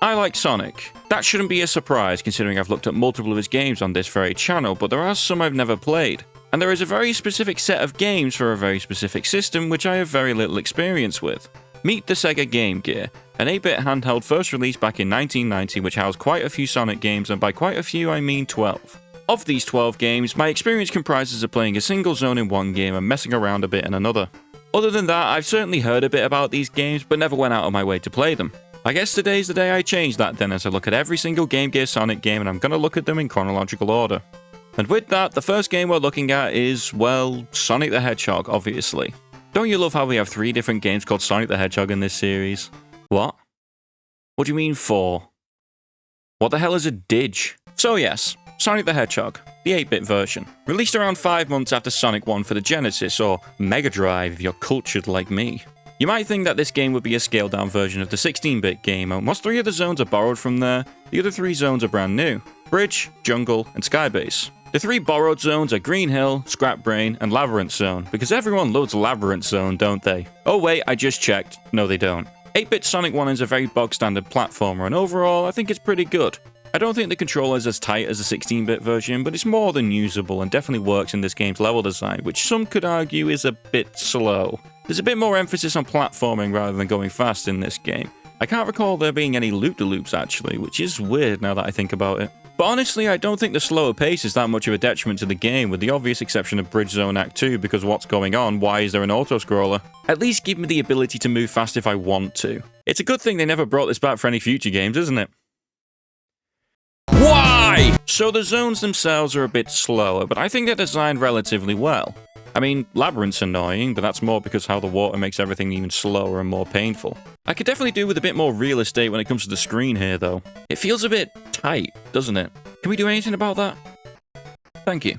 I like Sonic. That shouldn't be a surprise considering I've looked at multiple of his games on this very channel, but there are some I've never played. And there is a very specific set of games for a very specific system which I have very little experience with. Meet the Sega Game Gear, an 8-bit handheld first released back in 1990 which housed quite a few Sonic games, and by quite a few I mean 12. Of these 12 games, my experience comprises of playing a single zone in one game and messing around a bit in another. Other than that, I've certainly heard a bit about these games, but never went out of my way to play them. I guess today's the day I change that then, as I look at every single Game Gear Sonic game and I'm gonna look at them in chronological order. And with that, the first game we're looking at is, well, Sonic the Hedgehog, obviously. Don't you love how we have 3 different games called Sonic the Hedgehog in this series? What? What do you mean 4? What the hell is a Dig? So yes, Sonic the Hedgehog, the 8-bit version. Released around 5 months after Sonic 1 for the Genesis, or Mega Drive if you're cultured like me. You might think that this game would be a scaled-down version of the 16-bit game, and whilst 3 of the zones are borrowed from there, the other 3 zones are brand new. Bridge, Jungle, and Skybase. The 3 borrowed zones are Green Hill, Scrap Brain, and Labyrinth Zone, because everyone loves Labyrinth Zone, don't they? Oh wait, I just checked. No they don't. 8-bit Sonic 1 is a very bog-standard platformer, and overall I think it's pretty good. I don't think the controller is as tight as the 16-bit version, but it's more than usable and definitely works in this game's level design, which some could argue is a bit slow. There's a bit more emphasis on platforming rather than going fast in this game. I can't recall there being any loop-de-loops actually, which is weird now that I think about it. But honestly, I don't think the slower pace is that much of a detriment to the game, with the obvious exception of Bridge Zone Act 2, because what's going on? Why is there an auto-scroller? At least give me the ability to move fast if I want to. It's a good thing they never brought this back for any future games, isn't it? Why? So the zones themselves are a bit slower, but I think they're designed relatively well. I mean, Labyrinth's annoying, but that's more because how the water makes everything even slower and more painful. I could definitely do with a bit more real estate when it comes to the screen here, though. It feels a bit tight, doesn't it? Can we do anything about that? Thank you.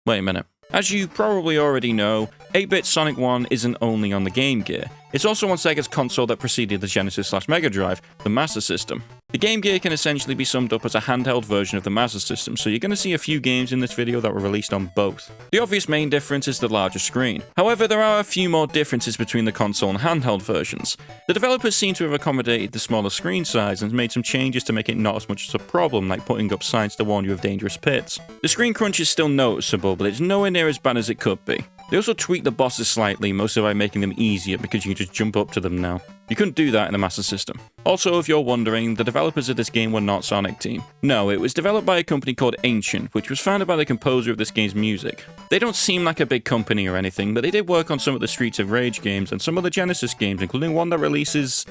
Wait a minute. As you probably already know, 8-bit Sonic 1 isn't only on the Game Gear. It's also on Sega's console that preceded the Genesis/Mega Drive, the Master System. The Game Gear can essentially be summed up as a handheld version of the Master System, so you're going to see a few games in this video that were released on both. The obvious main difference is the larger screen. However, there are a few more differences between the console and handheld versions. The developers seem to have accommodated the smaller screen size and made some changes to make it not as much as a problem, like putting up signs to warn you of dangerous pits. The screen crunch is still noticeable, but it's nowhere near as bad as it could be. They also tweaked the bosses slightly, mostly by making them easier because you can just jump up to them now. You couldn't do that in the Master System. Also, if you're wondering, the developers of this game were not Sonic Team. No, it was developed by a company called Ancient, which was founded by the composer of this game's music. They don't seem like a big company or anything, but they did work on some of the Streets of Rage games and some of the Genesis games, including one that releases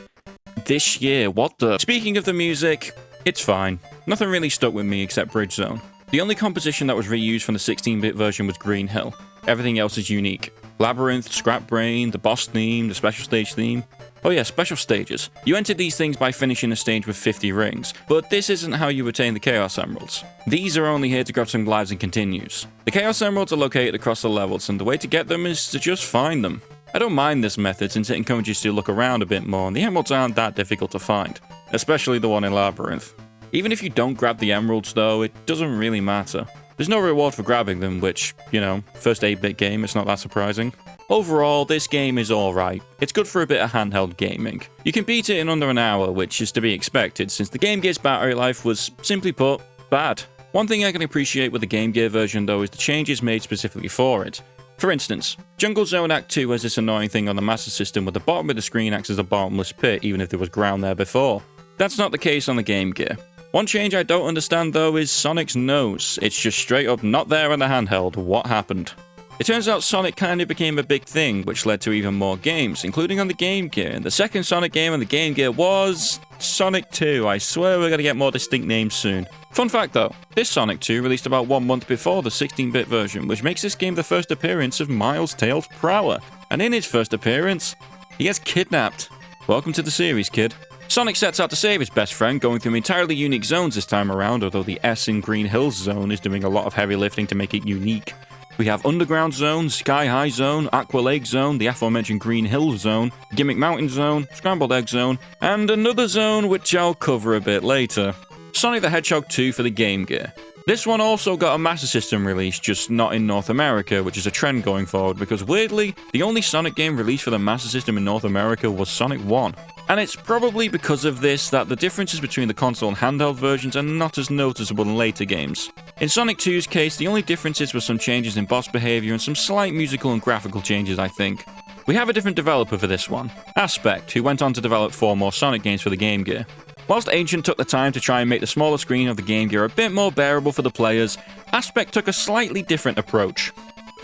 this year. What the? Speaking of the music, it's fine. Nothing really stuck with me except Bridge Zone. The only composition that was reused from the 16-bit version was Green Hill. Everything else is unique. Labyrinth, Scrap Brain, the boss theme, the special stage theme. Oh yeah, special stages. You entered these things by finishing a stage with 50 rings, but this isn't how you attain the Chaos Emeralds. These are only here to grab some lives and continues. The Chaos Emeralds are located across the levels, and the way to get them is to just find them. I don't mind this method since it encourages you to look around a bit more, and the emeralds aren't that difficult to find. Especially the one in Labyrinth. Even if you don't grab the emeralds though, it doesn't really matter. There's no reward for grabbing them, which, you know, first 8-bit game, it's not that surprising. Overall, this game is alright. It's good for a bit of handheld gaming. You can beat it in under an hour, which is to be expected, since the Game Gear's battery life was, simply put, bad. One thing I can appreciate with the Game Gear version though is the changes made specifically for it. For instance, Jungle Zone Act 2 has this annoying thing on the Master System where the bottom of the screen acts as a bottomless pit even if there was ground there before. That's not the case on the Game Gear. One change I don't understand though is Sonic's nose. It's just straight up not there on the handheld. What happened? It turns out Sonic kind of became a big thing, which led to even more games, including on the Game Gear, and the second Sonic game on the Game Gear was Sonic 2. I swear we're gonna get more distinct names soon. Fun fact though, this Sonic 2 released about 1 month before the 16-bit version, which makes this game the first appearance of Miles Tails Prower. And in his first appearance, he gets kidnapped. Welcome to the series, kid. Sonic sets out to save his best friend, going through entirely unique zones this time around, although the S in Green Hills zone is doing a lot of heavy lifting to make it unique. We have Underground Zone, Sky High Zone, Aqua Lake Zone, the aforementioned Green Hills Zone, Gimmick Mountain Zone, Scrambled Egg Zone, and another zone which I'll cover a bit later. Sonic the Hedgehog 2 for the Game Gear. This one also got a Master System release, just not in North America, which is a trend going forward, because weirdly, the only Sonic game released for the Master System in North America was Sonic 1. And it's probably because of this that the differences between the console and handheld versions are not as noticeable in later games. In Sonic 2's case, the only differences were some changes in boss behavior and some slight musical and graphical changes, I think. We have a different developer for this one, Aspect, who went on to develop 4 more Sonic games for the Game Gear. Whilst Ancient took the time to try and make the smaller screen of the Game Gear a bit more bearable for the players, Aspect took a slightly different approach.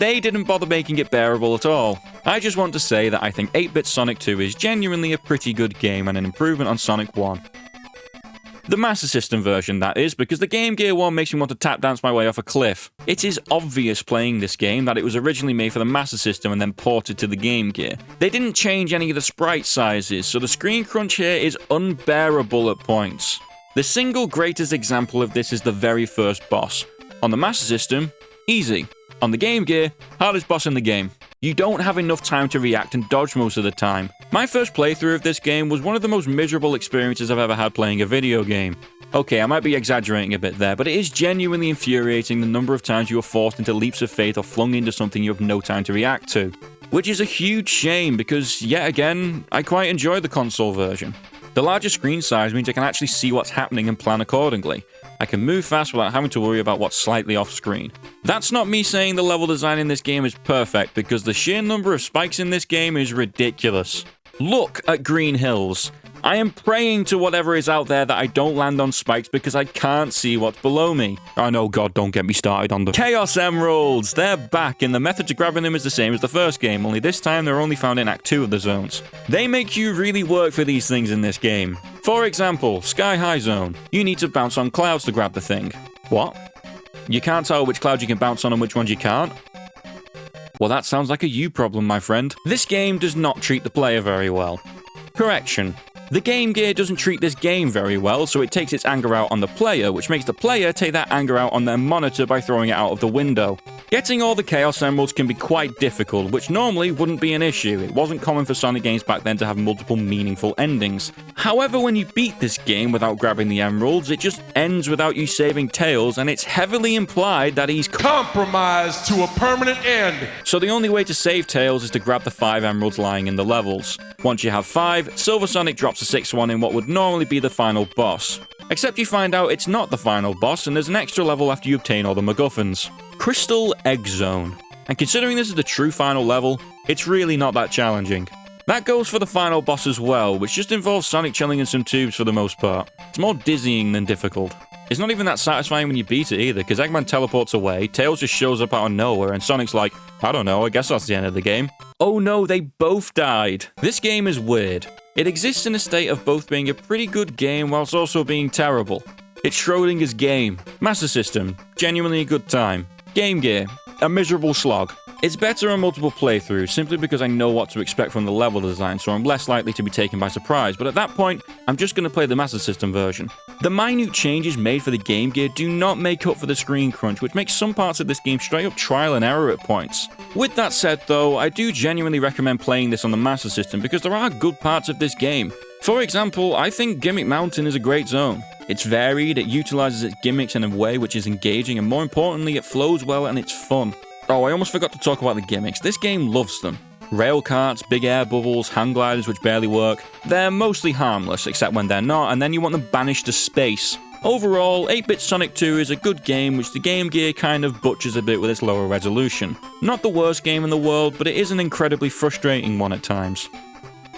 They didn't bother making it bearable at all. I just want to say that I think 8-bit Sonic 2 is genuinely a pretty good game and an improvement on Sonic 1. The Master System version, that is, because the Game Gear one makes me want to tap dance my way off a cliff. It is obvious playing this game that it was originally made for the Master System and then ported to the Game Gear. They didn't change any of the sprite sizes, so the screen crunch here is unbearable at points. The single greatest example of this is the very first boss. On the Master System, easy. On the Game Gear, hardest boss in the game. You don't have enough time to react and dodge most of the time. My first playthrough of this game was one of the most miserable experiences I've ever had playing a video game. Okay, I might be exaggerating a bit there, but it is genuinely infuriating the number of times you are forced into leaps of faith or flung into something you have no time to react to. Which is a huge shame because, yet again, I quite enjoy the console version. The larger screen size means I can actually see what's happening and plan accordingly. I can move fast without having to worry about what's slightly off screen. That's not me saying the level design in this game is perfect, because the sheer number of spikes in this game is ridiculous. Look at Green Hills. I am praying to whatever is out there that I don't land on spikes because I can't see what's below me. I know, God, don't get me started on the Chaos Emeralds. They're back, and the method to grabbing them is the same as the first game, only this time they're only found in Act 2 of the zones. They make you really work for these things in this game. For example, Sky High Zone. You need to bounce on clouds to grab the thing. What? You can't tell which clouds you can bounce on and which ones you can't? Well, that sounds like a you problem, my friend. This game does not treat the player very well. Correction. The Game Gear doesn't treat this game very well, so it takes its anger out on the player, which makes the player take that anger out on their monitor by throwing it out of the window. Getting all the Chaos Emeralds can be quite difficult, which normally wouldn't be an issue. It wasn't common for Sonic games back then to have multiple meaningful endings. However, when you beat this game without grabbing the emeralds, it just ends without you saving Tails, and it's heavily implied that he's compromised to a permanent end. So the only way to save Tails is to grab the 5 emeralds lying in the levels. Once you have 5, Silver Sonic drops a 6th one in what would normally be the final boss. Except you find out it's not the final boss, and there's an extra level after you obtain all the MacGuffins. Crystal Egg Zone. And considering this is the true final level, it's really not that challenging. That goes for the final boss as well, which just involves Sonic chilling in some tubes for the most part. It's more dizzying than difficult. It's not even that satisfying when you beat it either, because Eggman teleports away, Tails just shows up out of nowhere, and Sonic's like, I don't know, I guess that's the end of the game. Oh no, they both died. This game is weird. It exists in a state of both being a pretty good game whilst also being terrible. It's Schrodinger's game. Master System, genuinely a good time. Game Gear, a miserable slog. It's better on multiple playthroughs, simply because I know what to expect from the level design, so I'm less likely to be taken by surprise, but at that point, I'm just going to play the Master System version. The minute changes made for the Game Gear do not make up for the screen crunch, which makes some parts of this game straight up trial and error at points. With that said though, I do genuinely recommend playing this on the Master System because there are good parts of this game. For example, I think Gimmick Mountain is a great zone. It's varied, it utilizes its gimmicks in a way which is engaging, and more importantly, it flows well and it's fun. Oh, I almost forgot to talk about the gimmicks. This game loves them. Rail carts, big air bubbles, hang gliders which barely work. They're mostly harmless, except when they're not, and then you want them banished to space. Overall, 8-bit Sonic 2 is a good game which the Game Gear kind of butchers a bit with its lower resolution. Not the worst game in the world, but it is an incredibly frustrating one at times.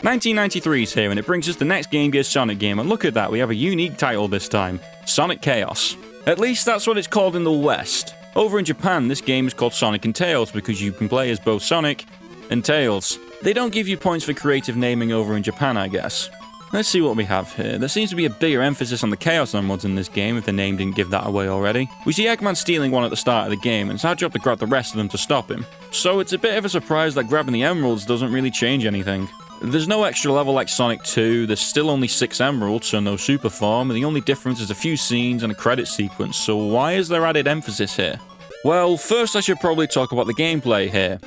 1993 is here, and it brings us the next Game Gear Sonic game, and look at that, we have a unique title this time, Sonic Chaos. At least that's what it's called in the West. Over in Japan, this game is called Sonic and Tails because you can play as both Sonic and Tails. They don't give you points for creative naming over in Japan, I guess. Let's see what we have here. There seems to be a bigger emphasis on the Chaos Emeralds in this game, if the name didn't give that away already. We see Eggman stealing one at the start of the game, and it's our job to grab the rest of them to stop him. So it's a bit of a surprise that grabbing the emeralds doesn't really change anything. There's no extra level like Sonic 2, there's still only 6 emeralds, so no super form, and the only difference is a few scenes and a credit sequence, so why is there added emphasis here? Well, first I should probably talk about the gameplay here.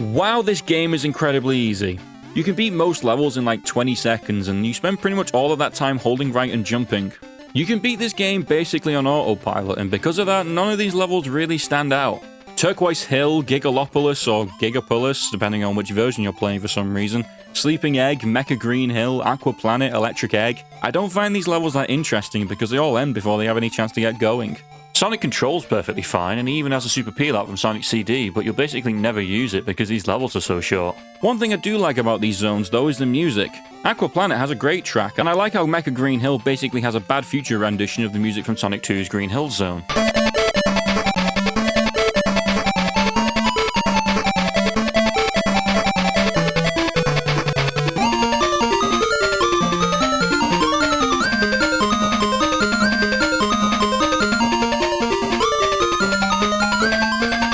Wow, this game is incredibly easy. You can beat most levels in like 20 seconds, and you spend pretty much all of that time holding right and jumping. You can beat this game basically on autopilot, and because of that, none of these levels really stand out. Turquoise Hill, Gigalopolis or Gigapolis, depending on which version you're playing for some reason, Sleeping Egg, Mecha Green Hill, Aqua Planet, Electric Egg. I don't find these levels that interesting because they all end before they have any chance to get going. Sonic controls perfectly fine, and he even has a super peel out from Sonic CD, but you'll basically never use it because these levels are so short. One thing I do like about these zones though is the music. Aqua Planet has a great track, and I like how Mecha Green Hill basically has a Bad Future rendition of the music from Sonic 2's Green Hill Zone.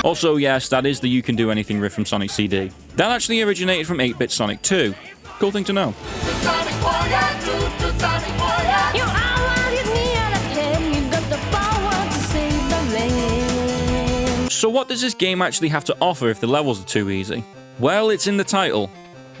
Also, yes, that is the You Can Do Anything riff from Sonic CD. That actually originated from 8-bit Sonic 2. Cool thing to know. So what does this game actually have to offer if the levels are too easy? Well, it's in the title.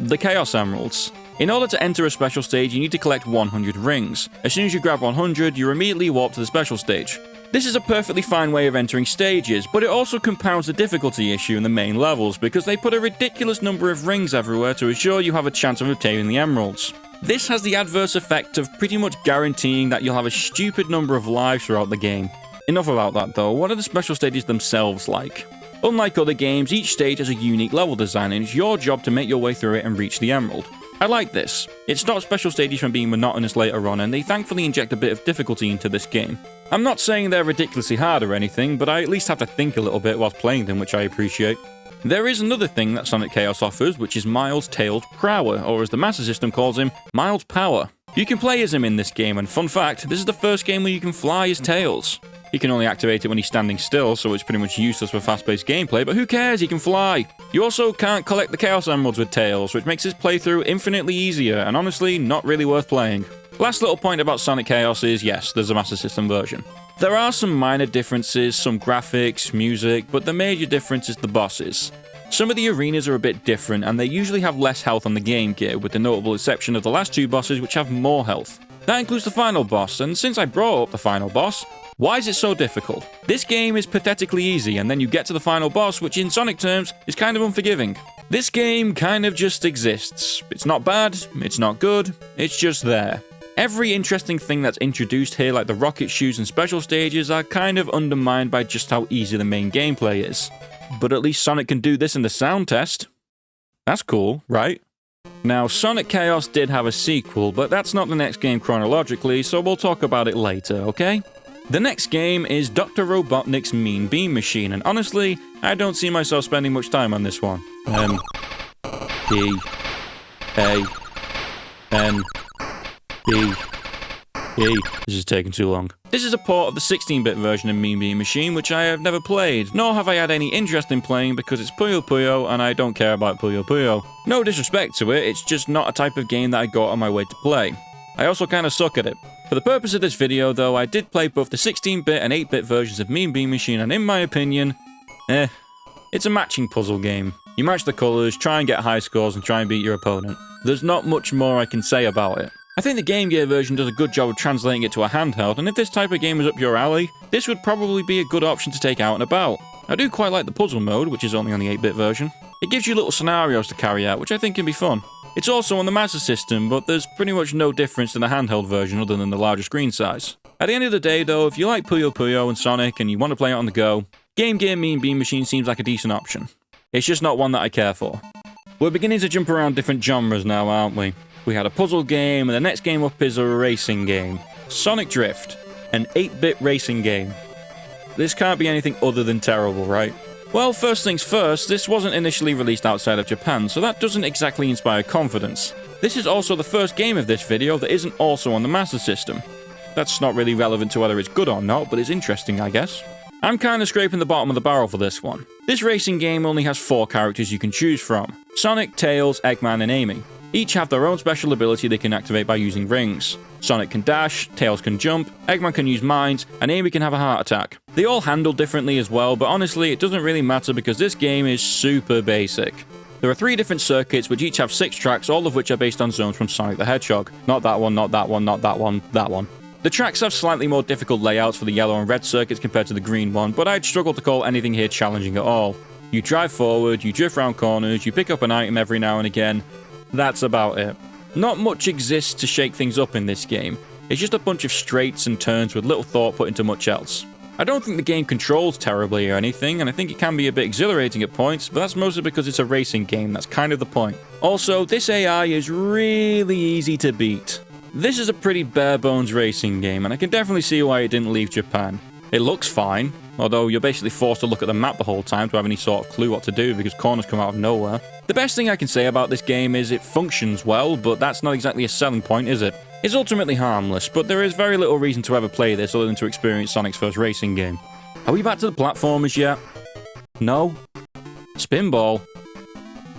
The Chaos Emeralds. In order to enter a special stage, you need to collect 100 rings. As soon as you grab 100, you're immediately warped to the special stage. This is a perfectly fine way of entering stages, but it also compounds the difficulty issue in the main levels because they put a ridiculous number of rings everywhere to ensure you have a chance of obtaining the emeralds. This has the adverse effect of pretty much guaranteeing that you'll have a stupid number of lives throughout the game. Enough about that though, what are the special stages themselves like? Unlike other games, each stage has a unique level design and it's your job to make your way through it and reach the emerald. I like this. It stops special stages from being monotonous later on, and they thankfully inject a bit of difficulty into this game. I'm not saying they're ridiculously hard or anything, but I at least have to think a little bit whilst playing them, which I appreciate. There is another thing that Sonic Chaos offers, which is Miles Tails Prower, or as the Master System calls him, Miles Power. You can play as him in this game, and fun fact, this is the first game where you can fly as Tails. He can only activate it when he's standing still, so it's pretty much useless for fast-paced gameplay, but who cares, he can fly! You also can't collect the Chaos Emeralds with Tails, which makes this playthrough infinitely easier, and honestly, not really worth playing. Last little point about Sonic Chaos is, yes, there's a Master System version. There are some minor differences, some graphics, music, but the major difference is the bosses. Some of the arenas are a bit different, and they usually have less health on the Game Gear, with the notable exception of the last two bosses which have more health. That includes the final boss, and since I brought up the final boss, why is it so difficult? This game is pathetically easy, and then you get to the final boss, which in Sonic terms is kind of unforgiving. This game kind of just exists. It's not bad, it's not good, it's just there. Every interesting thing that's introduced here, like the rocket shoes and special stages, are kind of undermined by just how easy the main gameplay is. But at least Sonic can do this in the sound test. That's cool, right? Now, Sonic Chaos did have a sequel, but that's not the next game chronologically, so we'll talk about it later, okay? The next game is Dr. Robotnik's Mean Bean Machine, and honestly, I don't see myself spending much time on this one. This is taking too long. This is a port of the 16-bit version of Mean Bean Machine, which I have never played, nor have I had any interest in playing because it's Puyo Puyo, and I don't care about Puyo Puyo. No disrespect to it, it's just not a type of game that I go out of my way to play. I also kinda suck at it. For the purpose of this video though, I did play both the 16-bit and 8-bit versions of Mean Bean Machine, and in my opinion, it's a matching puzzle game. You match the colours, try and get high scores, and try and beat your opponent. There's not much more I can say about it. I think the Game Gear version does a good job of translating it to a handheld, and if this type of game is up your alley, this would probably be a good option to take out and about. I do quite like the puzzle mode, which is only on the 8-bit version. It gives you little scenarios to carry out, which I think can be fun. It's also on the Master System, but there's pretty much no difference to the handheld version other than the larger screen size. At the end of the day though, if you like Puyo Puyo and Sonic and you want to play it on the go, Game Gear Mean Bean Machine seems like a decent option. It's just not one that I care for. We're beginning to jump around different genres now, aren't we? We had a puzzle game, and the next game up is a racing game. Sonic Drift, an 8-bit racing game. This can't be anything other than terrible, right? Well, first things first, this wasn't initially released outside of Japan, so that doesn't exactly inspire confidence. This is also the first game of this video that isn't also on the Master System. That's not really relevant to whether it's good or not, but it's interesting, I guess. I'm kinda scraping the bottom of the barrel for this one. This racing game only has 4 characters you can choose from: Sonic, Tails, Eggman, and Amy. Each have their own special ability they can activate by using rings. Sonic can dash, Tails can jump, Eggman can use mines, and Amy can have a heart attack. They all handle differently as well, but honestly, it doesn't really matter because this game is super basic. There are 3 different circuits which each have 6 tracks, all of which are based on zones from Sonic the Hedgehog. Not that one, not that one, not that one, that one. The tracks have slightly more difficult layouts for the yellow and red circuits compared to the green one, but I'd struggle to call anything here challenging at all. You drive forward, you drift around corners, you pick up an item every now and again. That's about it. Not much exists to shake things up in this game. It's just a bunch of straights and turns with little thought put into much else. I don't think the game controls terribly or anything, and I think it can be a bit exhilarating at points, but that's mostly because it's a racing game. That's kind of the point. Also, this AI is really easy to beat. This is a pretty bare-bones racing game, and I can definitely see why it didn't leave Japan. It looks fine, although you're basically forced to look at the map the whole time to have any sort of clue what to do because corners come out of nowhere. The best thing I can say about this game is it functions well, but that's not exactly a selling point, is it? It's ultimately harmless, but there is very little reason to ever play this other than to experience Sonic's first racing game. Are we back to the platformers yet? No? Spinball?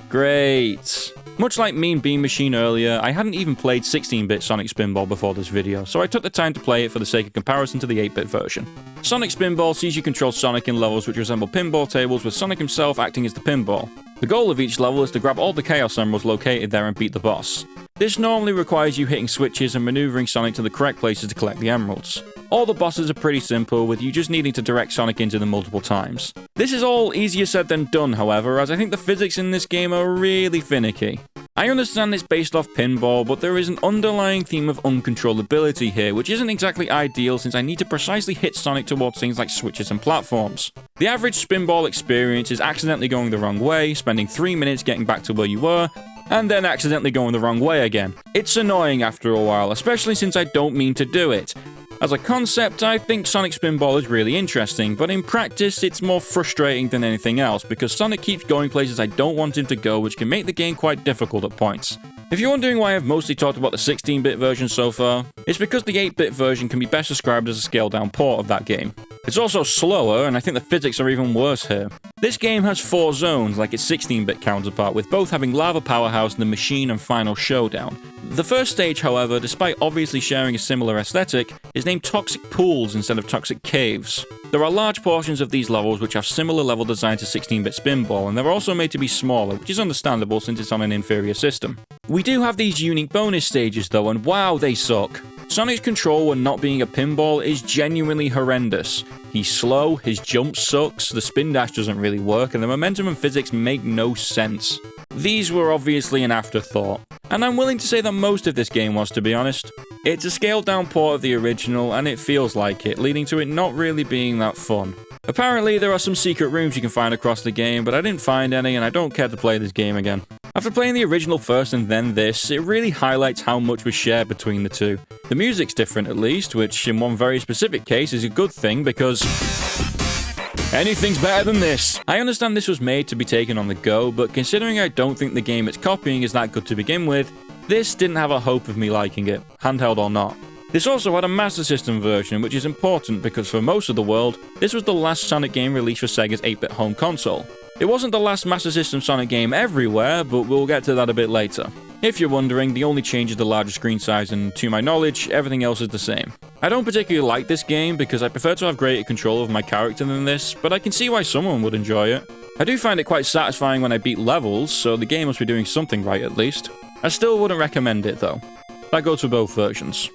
Great. Much like Mean Bean Machine earlier, I hadn't even played 16-bit Sonic Spinball before this video, so I took the time to play it for the sake of comparison to the 8-bit version. Sonic Spinball sees you control Sonic in levels which resemble pinball tables, with Sonic himself acting as the pinball. The goal of each level is to grab all the Chaos Emeralds located there and beat the boss. This normally requires you hitting switches and maneuvering Sonic to the correct places to collect the emeralds. All the bosses are pretty simple, with you just needing to direct Sonic into them multiple times. This is all easier said than done, however, as I think the physics in this game are really finicky. I understand it's based off pinball, but there is an underlying theme of uncontrollability here, which isn't exactly ideal since I need to precisely hit Sonic towards things like switches and platforms. The average Spinball experience is accidentally going the wrong way, spending 3 minutes getting back to where you were, and then accidentally going the wrong way again. It's annoying after a while, especially since I don't mean to do it. As a concept, I think Sonic Spinball is really interesting, but in practice, it's more frustrating than anything else, because Sonic keeps going places I don't want him to go, which can make the game quite difficult at points. If you're wondering why I've mostly talked about the 16-bit version so far, it's because the 8-bit version can be best described as a scaled-down port of that game. It's also slower, and I think the physics are even worse here. This game has 4 zones, like its 16-bit counterpart, with both having Lava Powerhouse and the Machine and Final Showdown. The first stage, however, despite obviously sharing a similar aesthetic, is named Toxic Pools instead of Toxic Caves. There are large portions of these levels which have similar level design to 16-bit Spinball, and they're also made to be smaller, which is understandable since it's on an inferior system. We do have these unique bonus stages though, and wow, they suck. Sonic's control when not being a pinball is genuinely horrendous. He's slow, his jump sucks, the spin dash doesn't really work, and the momentum and physics make no sense. These were obviously an afterthought, and I'm willing to say that most of this game was, to be honest. It's a scaled down port of the original, and it feels like it, leading to it not really being that fun. Apparently, there are some secret rooms you can find across the game, but I didn't find any, and I don't care to play this game again. After playing the original first and then this, it really highlights how much was shared between the two. The music's different at least, which in one very specific case is a good thing because anything's better than this. I understand this was made to be taken on the go, but considering I don't think the game it's copying is that good to begin with, this didn't have a hope of me liking it, handheld or not. This also had a Master System version, which is important because for most of the world, this was the last Sonic game released for Sega's 8-bit home console. It wasn't the last Master System Sonic game everywhere, but we'll get to that a bit later. If you're wondering, the only change is the larger screen size, and to my knowledge, everything else is the same. I don't particularly like this game because I prefer to have greater control of my character than this, but I can see why someone would enjoy it. I do find it quite satisfying when I beat levels, so the game must be doing something right at least. I still wouldn't recommend it though. That goes for both versions.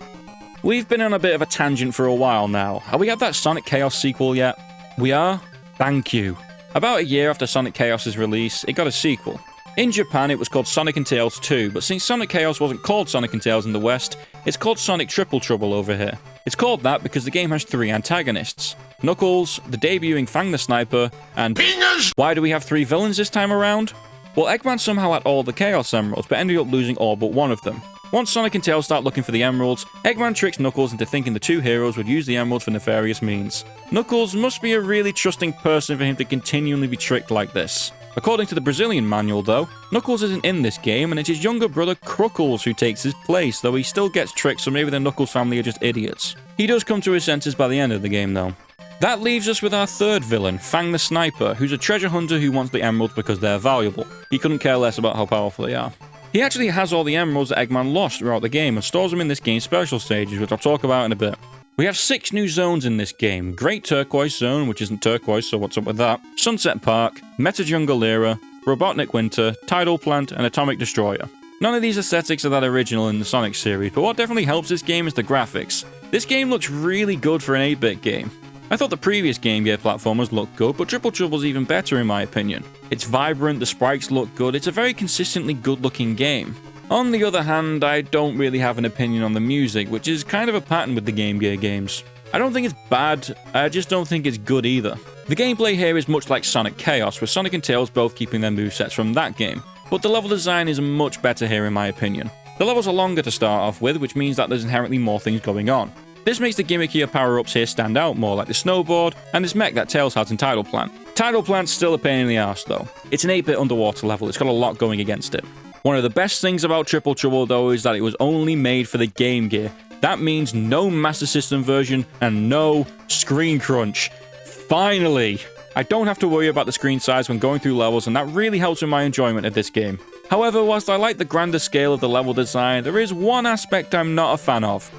We've been on a bit of a tangent for a while now. Are we at that Sonic Chaos sequel yet? We are? Thank you. About a year after Sonic Chaos' release, it got a sequel. In Japan, it was called Sonic & Tails 2, but since Sonic Chaos wasn't called Sonic & Tails in the West, it's called Sonic Triple Trouble over here. It's called that because the game has 3 antagonists. Knuckles, the debuting Fang the Sniper, and Fingers! Why do we have 3 villains this time around? Well, Eggman somehow had all the Chaos Emeralds, but ended up losing all but one of them. Once Sonic and Tails start looking for the emeralds, Eggman tricks Knuckles into thinking the 2 heroes would use the emeralds for nefarious means. Knuckles must be a really trusting person for him to continually be tricked like this. According to the Brazilian manual though, Knuckles isn't in this game and it's his younger brother Kruckles who takes his place, though he still gets tricked, so maybe the Knuckles family are just idiots. He does come to his senses by the end of the game though. That leaves us with our third villain, Fang the Sniper, who's a treasure hunter who wants the emeralds because they're valuable. He couldn't care less about how powerful they are. He actually has all the emeralds that Eggman lost throughout the game and stores them in this game's special stages, which I'll talk about in a bit. We have 6 new zones in this game: Great Turquoise Zone, which isn't turquoise, so what's up with that, Sunset Park, Meta Jungle Era, Robotnik Winter, Tidal Plant, and Atomic Destroyer. None of these aesthetics are that original in the Sonic series, but what definitely helps this game is the graphics. This game looks really good for an 8-bit game. I thought the previous Game Gear platformers looked good, but Triple Trouble's even better in my opinion. It's vibrant, the sprites look good, it's a very consistently good looking game. On the other hand, I don't really have an opinion on the music, which is kind of a pattern with the Game Gear games. I don't think it's bad, I just don't think it's good either. The gameplay here is much like Sonic Chaos, with Sonic and Tails both keeping their movesets from that game, but the level design is much better here in my opinion. The levels are longer to start off with, which means that there's inherently more things going on. This makes the gimmickier power-ups here stand out more, like the snowboard and this mech that Tails has in Tidal Plant. Tidal Plant's still a pain in the arse though. It's an 8-bit underwater level, it's got a lot going against it. One of the best things about Triple Trouble though is that it was only made for the Game Gear. That means no Master System version and no screen crunch. Finally! I don't have to worry about the screen size when going through levels, and that really helps with my enjoyment of this game. However, whilst I like the grander scale of the level design, there is one aspect I'm not a fan of.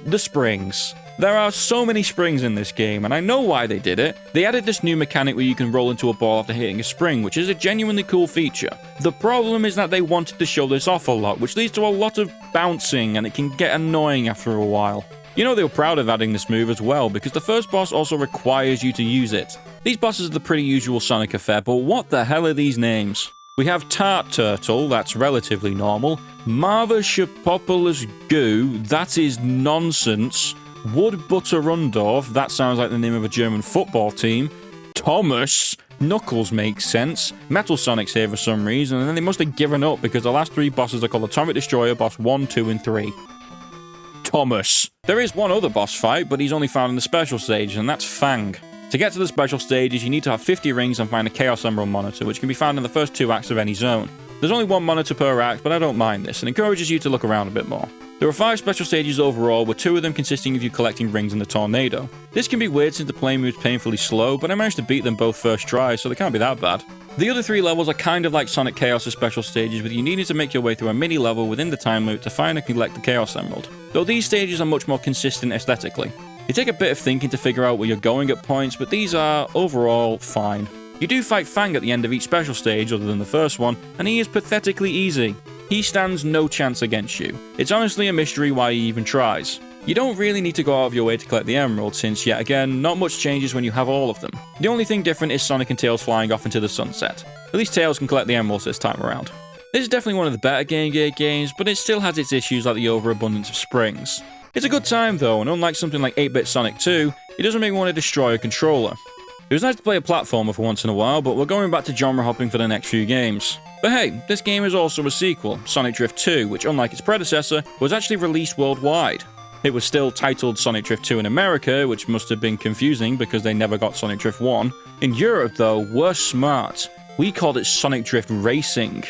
The springs. There are so many springs in this game, and I know why they did it. They added this new mechanic where you can roll into a ball after hitting a spring, which is a genuinely cool feature. The problem is that they wanted to show this off a lot, which leads to a lot of bouncing, and it can get annoying after a while. You know they were proud of adding this move as well, because the first boss also requires you to use it. These bosses are the pretty usual Sonic affair, but what the hell are these names? We have Tart Turtle, that's relatively normal. Marva Goo, that is nonsense. Wood Butter Rundorf, that sounds like the name of a German football team. Thomas, Knuckles makes sense. Metal Sonic's here for some reason, and then they must have given up because the last 3 bosses are called Atomic Destroyer, Boss 1, 2, and 3. Thomas. There is one other boss fight, but he's only found in the special stage, and that's Fang. To get to the special stages, you need to have 50 rings and find a Chaos Emerald monitor, which can be found in the first 2 acts of any zone. There's only 1 monitor per act, but I don't mind this, and encourages you to look around a bit more. There are 5 special stages overall, with 2 of them consisting of you collecting rings in the Tornado. This can be weird since the play moves painfully slow, but I managed to beat them both first try, so they can't be that bad. The other 3 levels are kind of like Sonic Chaos' special stages, with you needing to make your way through a mini level within the time loop to find and collect the Chaos Emerald, though these stages are much more consistent aesthetically. They take a bit of thinking to figure out where you're going at points, but these are, overall, fine. You do fight Fang at the end of each special stage, other than the first one, and he is pathetically easy. He stands no chance against you. It's honestly a mystery why he even tries. You don't really need to go out of your way to collect the emerald, since yet again, not much changes when you have all of them. The only thing different is Sonic and Tails flying off into the sunset. At least Tails can collect the emeralds this time around. This is definitely one of the better Game Gear games, but it still has its issues like the overabundance of springs. It's a good time though, and unlike something like 8-bit Sonic 2, it doesn't make me want to destroy a controller. It was nice to play a platformer for once in a while, but we're going back to genre hopping for the next few games. But hey, this game is also a sequel, Sonic Drift 2, which unlike its predecessor, was actually released worldwide. It was still titled Sonic Drift 2 in America, which must have been confusing because they never got Sonic Drift 1. In Europe though, we're smart. We called it Sonic Drift Racing.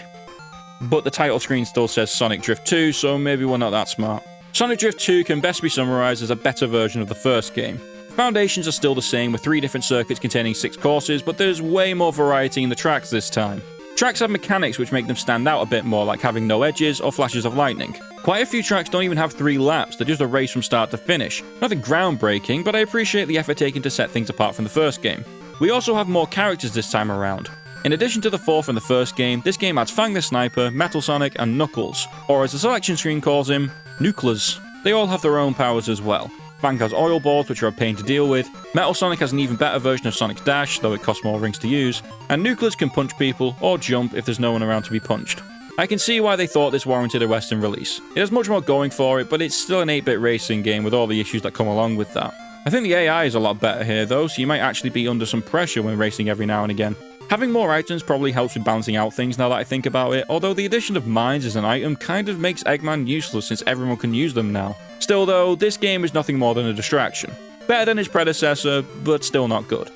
But the title screen still says Sonic Drift 2, so maybe we're not that smart. Sonic Drift 2 can best be summarized as a better version of the first game. The foundations are still the same with 3 different circuits containing 6 courses, but there's way more variety in the tracks this time. Tracks have mechanics which make them stand out a bit more, like having no edges or flashes of lightning. Quite a few tracks don't even have 3 laps, they're just a race from start to finish. Nothing groundbreaking, but I appreciate the effort taken to set things apart from the first game. We also have more characters this time around. In addition to the 4 from the first game, this game adds Fang the Sniper, Metal Sonic, and Knuckles, or as the selection screen calls him, Nucleus. They all have their own powers as well. Fang has oil balls, which are a pain to deal with, Metal Sonic has an even better version of Sonic's Dash, though it costs more rings to use, and Nucleus can punch people, or jump if there's no one around to be punched. I can see why they thought this warranted a Western release. It has much more going for it, but it's still an 8-bit racing game with all the issues that come along with that. I think the AI is a lot better here though, so you might actually be under some pressure when racing every now and again. Having more items probably helps with balancing out things now that I think about it, although the addition of mines as an item kind of makes Eggman useless since everyone can use them now. Still though, this game is nothing more than a distraction. Better than its predecessor, but still not good.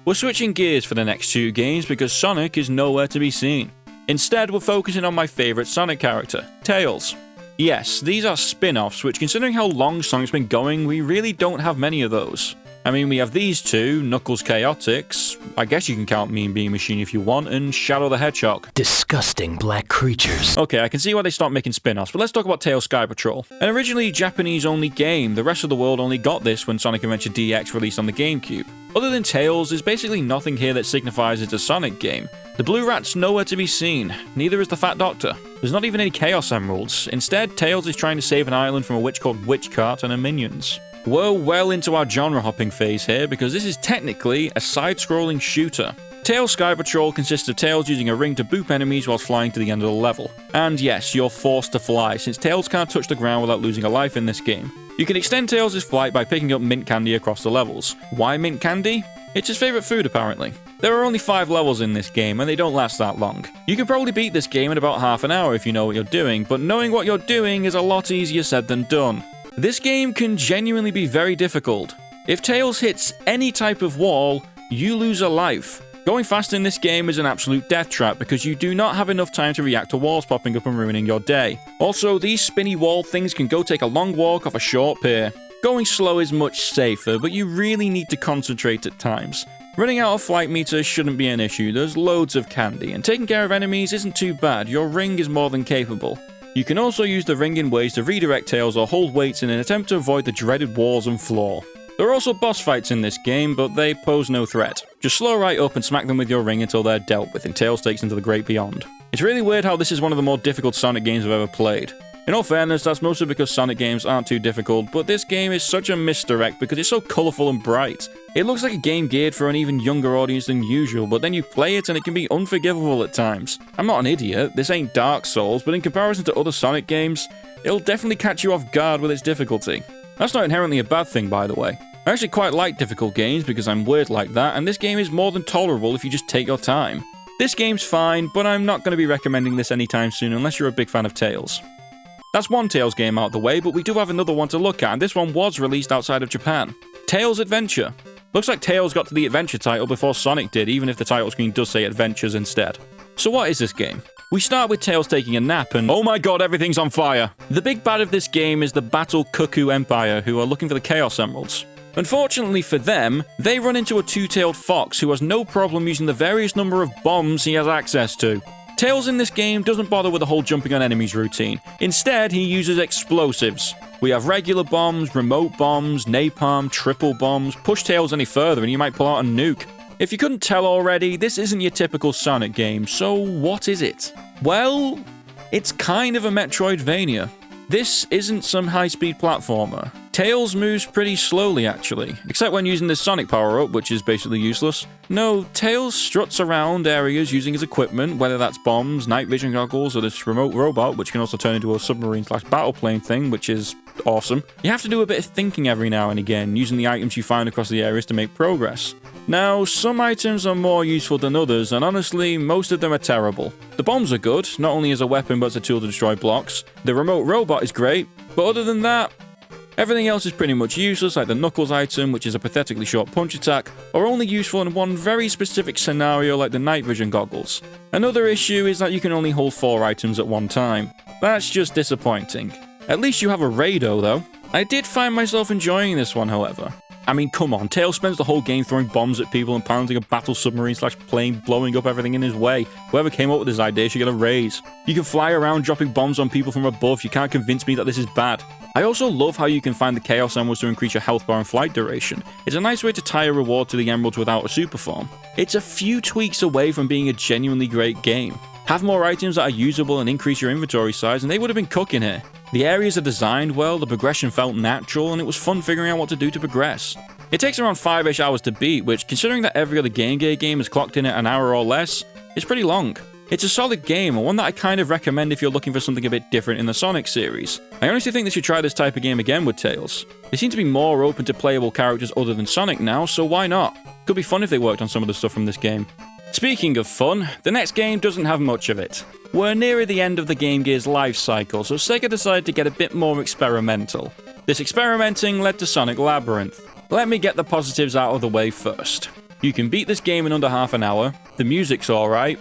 We're switching gears for the next 2 games because Sonic is nowhere to be seen. Instead, we're focusing on my favourite Sonic character, Tails. Yes, these are spin-offs, which considering how long Sonic's been going, we really don't have many of those. I mean, we have these two, Knuckles Chaotix, I guess you can count Mean Bean Machine if you want, and Shadow the Hedgehog. Disgusting black creatures. Okay, I can see why they stopped making spin-offs, but let's talk about Tails Sky Patrol. An originally Japanese-only game, the rest of the world only got this when Sonic Adventure DX released on the GameCube. Other than Tails, there's basically nothing here that signifies it's a Sonic game. The Blue Rat's nowhere to be seen, neither is the Fat Doctor. There's not even any Chaos Emeralds. Instead, Tails is trying to save an island from a witch called Witchcart and her minions. We're well into our genre-hopping phase here, because this is technically a side-scrolling shooter. Tails Sky Patrol consists of Tails using a ring to boop enemies whilst flying to the end of the level. And yes, you're forced to fly, since Tails can't touch the ground without losing a life in this game. You can extend Tails' flight by picking up mint candy across the levels. Why mint candy? It's his favourite food, apparently. There are only 5 levels in this game, and they don't last that long. You can probably beat this game in about half an hour if you know what you're doing, but knowing what you're doing is a lot easier said than done. This game can genuinely be very difficult. If Tails hits any type of wall, you lose a life. Going fast in this game is an absolute death trap because you do not have enough time to react to walls popping up and ruining your day. Also, these spinny wall things can go take a long walk off a short pier. Going slow is much safer, but you really need to concentrate at times. Running out of flight meters shouldn't be an issue, there's loads of candy, and taking care of enemies isn't too bad, your ring is more than capable. You can also use the ring in ways to redirect Tails or hold weights in an attempt to avoid the dreaded walls and floor. There are also boss fights in this game, but they pose no threat. Just slow right up and smack them with your ring until they're dealt with, and Tails takes into the great beyond. It's really weird how this is one of the more difficult Sonic games I've ever played. In all fairness, that's mostly because Sonic games aren't too difficult, but this game is such a misdirect because it's so colourful and bright. It looks like a game geared for an even younger audience than usual, but then you play it and it can be unforgivable at times. I'm not an idiot, this ain't Dark Souls, but in comparison to other Sonic games, it'll definitely catch you off guard with its difficulty. That's not inherently a bad thing, by the way. I actually quite like difficult games because I'm weird like that, and this game is more than tolerable if you just take your time. This game's fine, but I'm not going to be recommending this anytime soon unless you're a big fan of Tails. That's one Tails game out of the way, but we do have another one to look at, and this one was released outside of Japan. Tails Adventure. Looks like Tails got to the Adventure title before Sonic did, even if the title screen does say Adventures instead. So what is this game? We start with Tails taking a nap and oh my god, everything's on fire! The big bad of this game is the Battle Cuckoo Empire, who are looking for the Chaos Emeralds. Unfortunately for them, they run into a two-tailed fox who has no problem using the various number of bombs he has access to. Tails in this game doesn't bother with the whole jumping on enemies routine. Instead, he uses explosives. We have regular bombs, remote bombs, napalm, triple bombs. Push Tails any further and you might pull out a nuke. If you couldn't tell already, this isn't your typical Sonic game, so what is it? Well, it's kind of a Metroidvania. This isn't some high-speed platformer. Tails moves pretty slowly, actually, except when using this Sonic power-up, which is basically useless. No, Tails struts around areas using his equipment, whether that's bombs, night vision goggles, or this remote robot, which can also turn into a submarine/battle plane thing, which is awesome. You have to do a bit of thinking every now and again, using the items you find across the areas to make progress. Now, some items are more useful than others, and honestly, most of them are terrible. The bombs are good, not only as a weapon but as a tool to destroy blocks. The remote robot is great, but other than that, everything else is pretty much useless, like the Knuckles item, which is a pathetically short punch attack, or only useful in one very specific scenario like the night vision goggles. Another issue is that you can only hold 4 items at one time. That's just disappointing. At least you have a radio, though. I did find myself enjoying this one, however. I mean, come on, Tails spends the whole game throwing bombs at people and pounding a battle submarine/plane, blowing up everything in his way. Whoever came up with this idea should get a raise. You can fly around dropping bombs on people from above. You can't convince me that this is bad. I also love how you can find the Chaos Emeralds to increase your health bar and flight duration. It's a nice way to tie a reward to the Emeralds without a super form. It's a few tweaks away from being a genuinely great game. Have more items that are usable and increase your inventory size, and they would have been cooking here. The areas are designed well, the progression felt natural, and it was fun figuring out what to do to progress. It takes around 5-ish hours to beat, which, considering that every other Game Gear game is clocked in at an hour or less, is pretty long. It's a solid game, and one that I kind of recommend if you're looking for something a bit different in the Sonic series. I honestly think they should try this type of game again with Tails. They seem to be more open to playable characters other than Sonic now, so why not? Could be fun if they worked on some of the stuff from this game. Speaking of fun, the next game doesn't have much of it. We're nearer the end of the Game Gear's life cycle, so Sega decided to get a bit more experimental. This experimenting led to Sonic Labyrinth. Let me get the positives out of the way first. You can beat this game in under half an hour, the music's alright.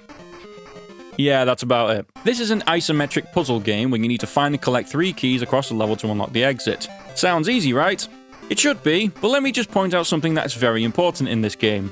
Yeah, that's about it. This is an isometric puzzle game where you need to find and collect 3 keys across the level to unlock the exit. Sounds easy, right? It should be, but let me just point out something that's very important in this game.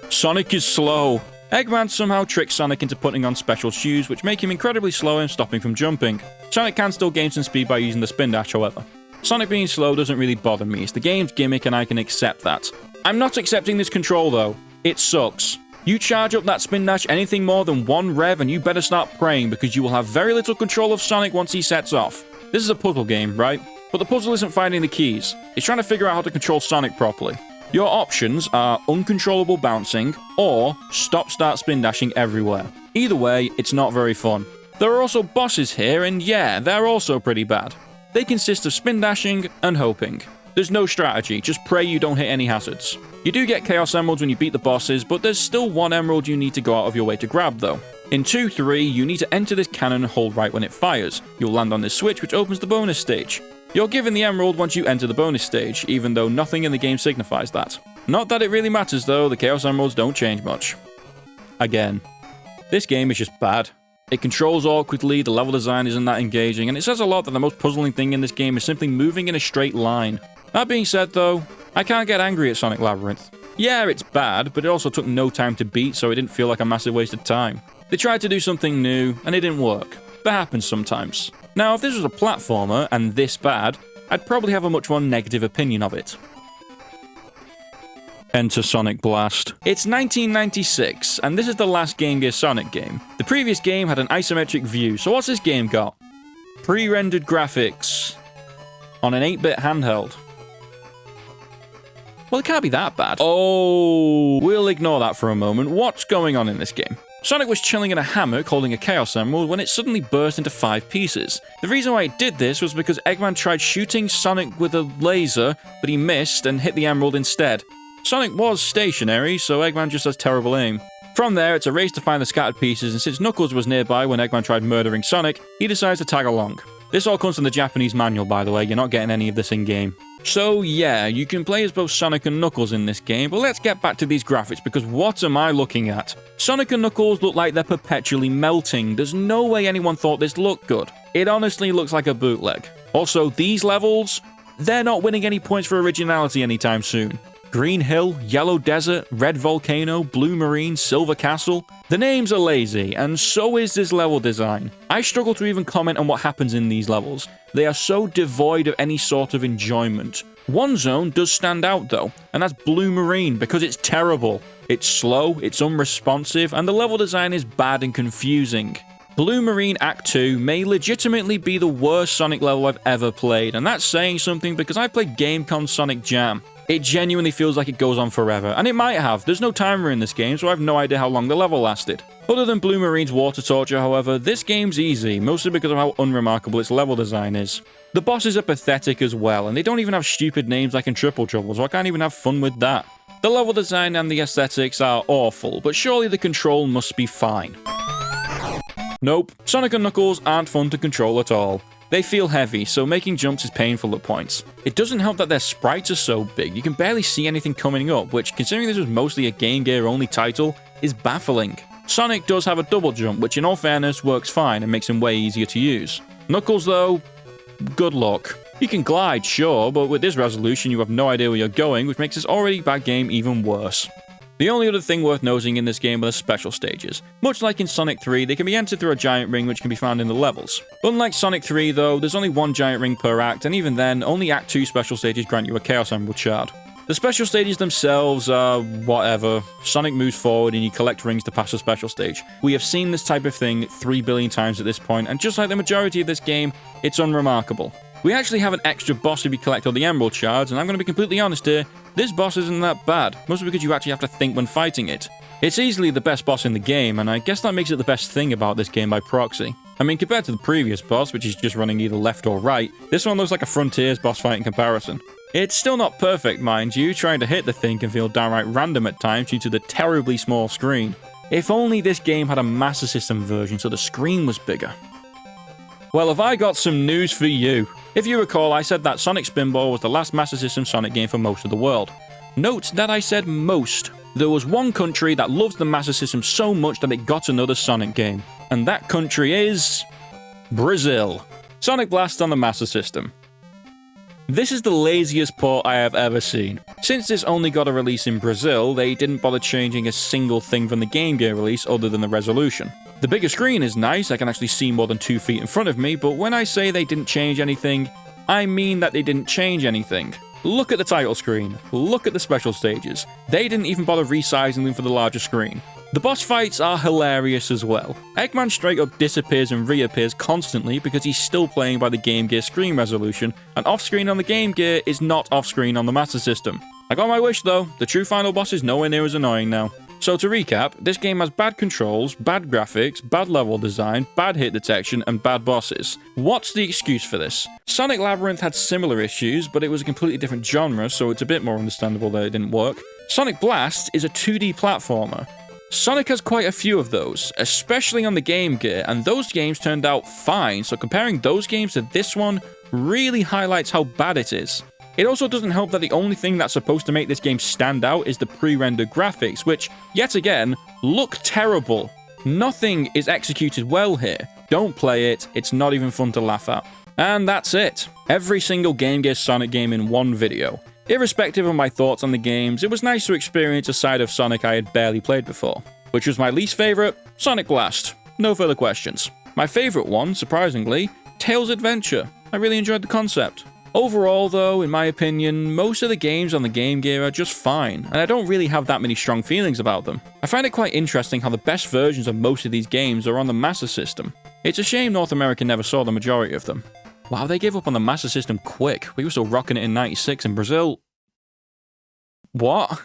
Sonic is slow. Eggman somehow tricks Sonic into putting on special shoes, which make him incredibly slow and stopping from jumping. Sonic can still gain some speed by using the spin dash, however. Sonic being slow doesn't really bother me, it's the game's gimmick and I can accept that. I'm not accepting this control though. It sucks. You charge up that spin dash anything more than 1 rev and you better start praying because you will have very little control of Sonic once he sets off. This is a puzzle game, right? But the puzzle isn't finding the keys. It's trying to figure out how to control Sonic properly. Your options are uncontrollable bouncing or stop-start spin dashing everywhere. Either way, it's not very fun. There are also bosses here and yeah, they're also pretty bad. They consist of spin dashing and hoping. There's no strategy, just pray you don't hit any hazards. You do get Chaos Emeralds when you beat the bosses, but there's still 1 emerald you need to go out of your way to grab though. In 2-3, you need to enter this cannon and hold right when it fires. You'll land on this switch which opens the bonus stage. You're given the emerald once you enter the bonus stage, even though nothing in the game signifies that. Not that it really matters though, the Chaos Emeralds don't change much. Again, this game is just bad. It controls awkwardly, the level design isn't that engaging, and it says a lot that the most puzzling thing in this game is simply moving in a straight line. That being said though, I can't get angry at Sonic Labyrinth. Yeah, it's bad, but it also took no time to beat, so it didn't feel like a massive waste of time. They tried to do something new, and it didn't work. That happens sometimes. Now, if this was a platformer, and this bad, I'd probably have a much more negative opinion of it. Enter Sonic Blast. It's 1996, and this is the last Game Gear Sonic game. The previous game had an isometric view, so what's this game got? Pre-rendered graphics on an 8-bit handheld. Well, it can't be that bad. Oh, we'll ignore that for a moment. What's going on in this game? Sonic was chilling in a hammock holding a Chaos Emerald when it suddenly burst into 5 pieces. The reason why it did this was because Eggman tried shooting Sonic with a laser, but he missed and hit the Emerald instead. Sonic was stationary, so Eggman just has terrible aim. From there, it's a race to find the scattered pieces, and since Knuckles was nearby when Eggman tried murdering Sonic, he decides to tag along. This all comes from the Japanese manual, by the way, you're not getting any of this in-game. So yeah, you can play as both Sonic and Knuckles in this game, but let's get back to these graphics, because what am I looking at? Sonic and Knuckles look like they're perpetually melting. There's no way anyone thought this looked good. It honestly looks like a bootleg. Also, these levels, they're not winning any points for originality anytime soon. Green Hill, Yellow Desert, Red Volcano, Blue Marine, Silver Castle. The names are lazy, and so is this level design. I struggle to even comment on what happens in these levels. They are so devoid of any sort of enjoyment. One zone does stand out though, and that's Blue Marine because it's terrible. It's slow, it's unresponsive, and the level design is bad and confusing. Blue Marine Act 2 may legitimately be the worst Sonic level I've ever played, and that's saying something because I played GameCon Sonic Jam. It genuinely feels like it goes on forever, and it might have. There's no timer in this game, so I have no idea how long the level lasted. Other than Blue Marine's water torture, however, this game's easy, mostly because of how unremarkable its level design is. The bosses are pathetic as well, and they don't even have stupid names like in Triple Trouble, so I can't even have fun with that. The level design and the aesthetics are awful, but surely the control must be fine. Nope, Sonic and Knuckles aren't fun to control at all. They feel heavy, so making jumps is painful at points. It doesn't help that their sprites are so big, you can barely see anything coming up, which, considering this was mostly a Game Gear only title, is baffling. Sonic does have a double jump, which in all fairness works fine and makes him way easier to use. Knuckles though, good luck. You can glide, sure, but with this resolution you have no idea where you're going, which makes this already bad game even worse. The only other thing worth noting in this game are the special stages. Much like in Sonic 3, they can be entered through a giant ring which can be found in the levels. Unlike Sonic 3 though, there's only one giant ring per act, and even then, only Act 2 special stages grant you a Chaos Emerald shard. The special stages themselves are whatever. Sonic moves forward and you collect rings to pass a special stage. We have seen this type of thing 3 billion times at this point, and just like the majority of this game, it's unremarkable. We actually have an extra boss if you collect all the Emerald Shards, and I'm going to be completely honest here, this boss isn't that bad, mostly because you actually have to think when fighting it. It's easily the best boss in the game, and I guess that makes it the best thing about this game by proxy. I mean, compared to the previous boss, which is just running either left or right, this one looks like a Frontiers boss fight in comparison. It's still not perfect, mind you, trying to hit the thing can feel downright random at times due to the terribly small screen. If only this game had a Master System version so the screen was bigger. Well, have I got some news for you. If you recall, I said that Sonic Spinball was the last Master System Sonic game for most of the world. Note that I said most. There was one country that loves the Master System so much that it got another Sonic game. And that country is... Brazil. Sonic Blast on the Master System. This is the laziest port I have ever seen. Since this only got a release in Brazil, they didn't bother changing a single thing from the Game Gear release other than the resolution. The bigger screen is nice, I can actually see more than 2 feet in front of me, but when I say they didn't change anything, I mean that they didn't change anything. Look at the title screen, look at the special stages. They didn't even bother resizing them for the larger screen. The boss fights are hilarious as well. Eggman straight up disappears and reappears constantly because he's still playing by the Game Gear screen resolution, and off-screen on the Game Gear is not off-screen on the Master System. I got my wish though, the true final boss is nowhere near as annoying now. So to recap, this game has bad controls, bad graphics, bad level design, bad hit detection, and bad bosses. What's the excuse for this? Sonic Labyrinth had similar issues, but it was a completely different genre, so it's a bit more understandable that it didn't work. Sonic Blast is a 2D platformer. Sonic has quite a few of those, especially on the Game Gear, and those games turned out fine, so comparing those games to this one really highlights how bad it is. It also doesn't help that the only thing that's supposed to make this game stand out is the pre-rendered graphics, which, yet again, look terrible. Nothing is executed well here. Don't play it, it's not even fun to laugh at. And that's it. Every single Game Gear Sonic game in one video. Irrespective of my thoughts on the games, it was nice to experience a side of Sonic I had barely played before. Which was my least favorite? Sonic Blast. No further questions. My favorite one, surprisingly, Tails Adventure. I really enjoyed the concept. Overall, though, in my opinion, most of the games on the Game Gear are just fine, and I don't really have that many strong feelings about them. I find it quite interesting how the best versions of most of these games are on the Master System. It's a shame North America never saw the majority of them. Wow, they gave up on the Master System quick. We were still rocking it in '96 in Brazil. What?